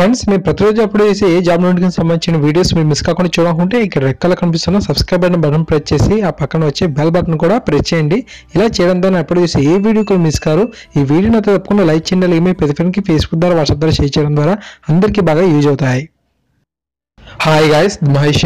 Friends మీరు ప్రతిరోజు upload చేసే ఏ జాబ్ నోటిఫికేషన్ సంబంధించిన వీడియోస్ మీరు మిస్ కాకుండా చూడాలనుకుంటే ఇక్కడ రెక్కల కనిపిస్తున్న సబ్స్క్రైబ్ బటన్ ప్రెస్ చేసి ఆ పక్కన వచ్చే బెల్ బటన్ కూడా ప్రెస్ చేయండి. ఇలా చేయడం ద్వారా అప్లోడ్ చేసే ఏ వీడియో కూడా మిస్ కారు. ఈ వీడియోని అయితే తప్పకుండా లైక్ చేయండి. అలాగే మీ ప్రతి ఫ్రెండ్కి ఫేస్బుక్ ద్వారా వాట్సాప్ ద్వారా షేర్ చేయడం ద్వారా అందరికీ బాగా యూజ్ అవుతాయి. Hi guys, Mahesh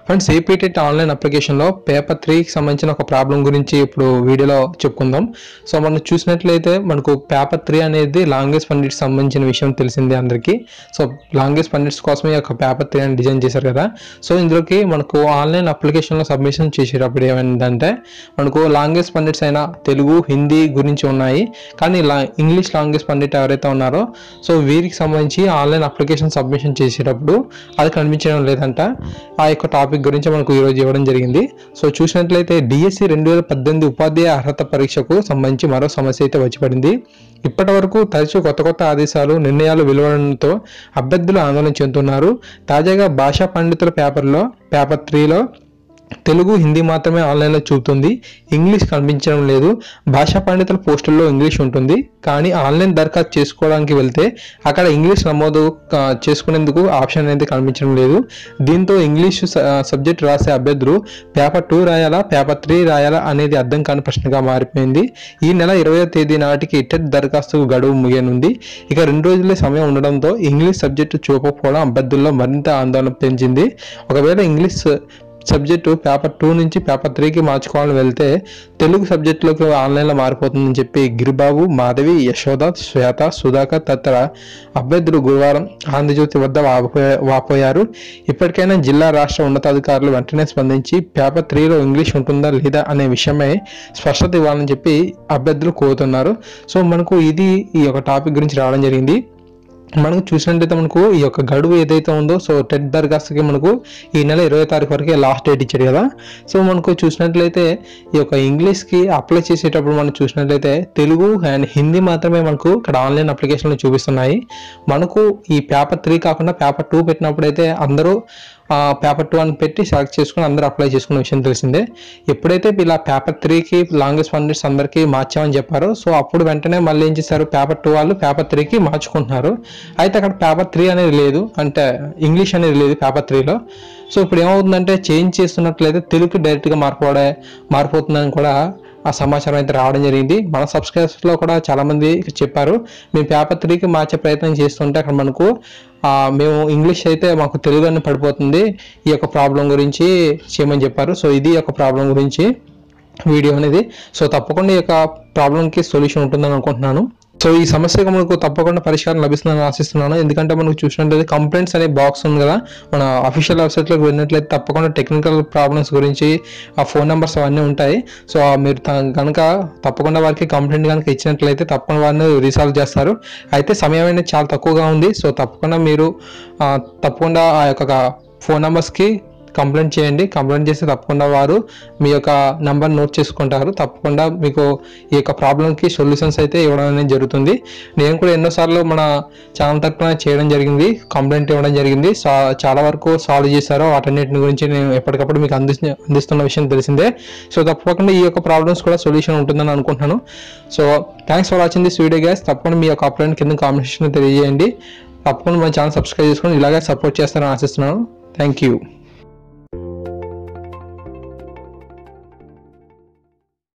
friends. APTET online అప్లికేషన్లో పేపర్ 3కి సంబంధించిన ఒక ప్రాబ్లం గురించి ఇప్పుడు వీడియోలో చెప్పుకుందాం. సో మనం చూసినట్లయితే మనకు పేపర్ 3 అనేది లాంగెస్ట్ పండిట్స్ సంబంధించిన విషయం తెలిసిందే అందరికీ. సో లాంగెస్ట్ పండిట్స్ కోసమే ఒక పేపర్ 3 అని డిజైన్ చేశారు కదా. సో ఇందులోకి మనకు ఆన్లైన్ అప్లికేషన్లో సబ్మిషన్ చేసేటప్పుడు ఏమైందంటే మనకు లాంగెస్ట్ పండిట్స్ అయినా తెలుగు, హిందీ గురించి ఉన్నాయి, కానీ ఇంగ్లీష్ లాంగెస్ట్ పండిట్ ఎవరైతే ఉన్నారో సో వీరికి సంబంధించి ఆన్లైన్ అప్లికేషన్ సబ్మిషన్ చేసేటప్పుడు అది కనిపించడం లేదంట. ఆ యొక్క టాపిక్ గురించి మనకు ఈరోజు ఇవ్వడం జరిగింది. సో చూసినట్లయితే డిఎస్సి 2018 ఉపాధ్యాయ అర్హత పరీక్షకు సంబంధించి మరో సమస్య అయితే వచ్చి పడింది. ఇప్పటి వరకు తరచూ కొత్త ఆదేశాలు, నిర్ణయాలు వెలువడడంతో అభ్యర్థులు ఆందోళన చెందుతున్నారు. తాజాగా భాషా పండితుల పేపర్ 3లో తెలుగు, హిందీ మాత్రమే ఆన్లైన్లో చూపుతుంది. ఇంగ్లీష్ కనిపించడం లేదు. భాషా పండితుల పోస్టుల్లో ఇంగ్లీష్ ఉంటుంది, కానీ ఆన్లైన్ దరఖాస్తు చేసుకోవడానికి వెళ్తే అక్కడ ఇంగ్లీష్ నమోదు చేసుకునేందుకు ఆప్షన్ అనేది కనిపించడం లేదు. దీంతో ఇంగ్లీష్ సబ్జెక్ట్ రాసే అభ్యర్థులు పేపర్ 2 రాయాలా, పేపర్ 3 రాయాలా అనేది అర్థం కాని ప్రశ్నగా మారిపోయింది. ఈ నెల 20వ తేదీ నాటికి టెట్ దరఖాస్తుకు గడువు ముగియనుంది. ఇక 2 రోజులే సమయం ఉండడంతో ఇంగ్లీష్ సబ్జెక్టు చూపకపోవడం అభ్యర్థుల్లో మరింత ఆందోళన పెంచింది. ఒకవేళ ఇంగ్లీష్ సబ్జెక్టు పేపర్ 2 నుంచి పేపర్ 3కి మార్చుకోవాలని వెళ్తే తెలుగు సబ్జెక్టులోకి ఆన్లైన్లో మారిపోతుందని చెప్పి గిరిబాబు, మాధవి, యశోద, శ్వేత, సుధాకర్ తదితర అభ్యర్థులు గురువారం ఆంధ్రజ్యోతి వద్ద వాపోయారు. ఇప్పటికైనా జిల్లా, రాష్ట్ర ఉన్నతాధికారులు వెంటనే స్పందించి పేపర్ 3లో ఇంగ్లీష్ ఉంటుందా లేదా అనే విషయమై స్పష్టత ఇవ్వాలని చెప్పి అభ్యర్థులు కోరుతున్నారు. సో మనకు ఇది ఈ యొక్క టాపిక్ గురించి రావడం జరిగింది. మనకు చూసినట్లయితే మనకు ఈ యొక్క గడువు ఏదైతే ఉందో సో టెట్ దరఖాస్తుకి మనకు ఈ నెల 20వ తారీఖు వరకే లాస్ట్ డేట్ ఇచ్చాడు కదా. సో మనకు చూసినట్లయితే ఈ యొక్క ఇంగ్లీష్కి అప్లై చేసేటప్పుడు మనం చూసినట్లయితే తెలుగు అండ్ హిందీ మాత్రమే మనకు ఇక్కడ ఆన్లైన్ అప్లికేషన్లో చూపిస్తున్నాయి. మనకు ఈ పేపర్ 3 కాకుండా పేపర్ 2 పెట్టినప్పుడు అయితే అందరూ పేపర్ 2 అని పెట్టి సెలెక్ట్ చేసుకుని అందరూ అప్లై చేసుకున్న విషయం తెలిసిందే. ఎప్పుడైతే ఇలా పేపర్ 3కి లాంగెస్ట్ పండిట్స్ అందరికీ మార్చామని చెప్పారో సో అప్పుడు వెంటనే మళ్ళీ ఏం చేశారు, పేపర్ 2 వాళ్ళు పేపర్ 3కి మార్చుకుంటున్నారు. అయితే అక్కడ పేపర్ 3 అనేది లేదు, అంటే ఇంగ్లీష్ అనేది లేదు పేపర్ 3లో. సో ఇప్పుడు ఏమవుతుందంటే చేంజ్ చేస్తున్నట్లయితే తెలుగుకి డైరెక్ట్గా మారిపోతుందని కూడా ఆ సమాచారం అయితే రావడం జరిగింది. మన సబ్స్క్రైబర్స్లో కూడా చాలామంది చెప్పారు, మేము పేపర్ 3కి మార్చే ప్రయత్నం చేస్తుంటే అక్కడ మనకు మేము ఇంగ్లీష్ అయితే మాకు తెలుగు అని పడిపోతుంది, ఈ యొక్క ప్రాబ్లం గురించి చేయమని చెప్పారు. సో ఇది యొక్క ప్రాబ్లం గురించి వీడియో అనేది. సో తప్పకుండా ఈ యొక్క ప్రాబ్లంకి సొల్యూషన్ ఉంటుందని అనుకుంటున్నాను. సో ఈ సమస్యకు మనకు తప్పకుండా పరిష్కారం లభిస్తుందని ఆశిస్తున్నాను. ఎందుకంటే మనకు చూసినట్లయితే కంప్లైంట్స్ అనే బాక్స్ ఉంది కదా, మన అఫీషియల్ వెబ్సైట్లోకి వెళ్ళినట్లయితే తప్పకుండా టెక్నికల్ ప్రాబ్లమ్స్ గురించి ఆ ఫోన్ నెంబర్స్ అవన్నీ ఉంటాయి. సో మీరు కనుక తప్పకుండా వారికి కంప్లైంట్ కనుక ఇచ్చినట్లయితే తప్పకుండా వారిని రీసాల్వ్ చేస్తారు. అయితే సమయం అనేది చాలా తక్కువగా ఉంది. సో తప్పకుండా మీరు తప్పకుండా ఆ యొక్క ఫోన్ నెంబర్స్కి కంప్లైంట్ చేయండి. కంప్లైంట్ చేస్తే తప్పకుండా వారు మీ యొక్క నెంబర్ నోట్ చేసుకుంటారు. తప్పకుండా మీకు ఈ యొక్క ప్రాబ్లంకి సొల్యూషన్స్ అయితే ఇవ్వడం అనేది జరుగుతుంది. నేను కూడా ఎన్నోసార్లు మన ఛానల్ తరఫున చేయడం జరిగింది, కంప్లైంట్ ఇవ్వడం జరిగింది. చాలా వరకు సాల్వ్ చేశారు. వాటన్నిటిని గురించి నేను ఎప్పటికప్పుడు మీకు అందిస్తున్న విషయం తెలిసిందే. సో తప్పకుండా ఈ యొక్క ప్రాబ్లమ్స్ కూడా సొల్యూషన్ ఉంటుందని అనుకుంటున్నాను. So thanks for watching this video guys. తప్పకుండా మీ యొక్క అప్లైన్ కింద కామెంట్ తెలియజేయండి. తప్పకుండా మన ఛానల్ సబ్స్క్రైబ్ చేసుకొని ఇలాగే సపోర్ట్ చేస్తారని ఆశిస్తున్నాను. Thank you.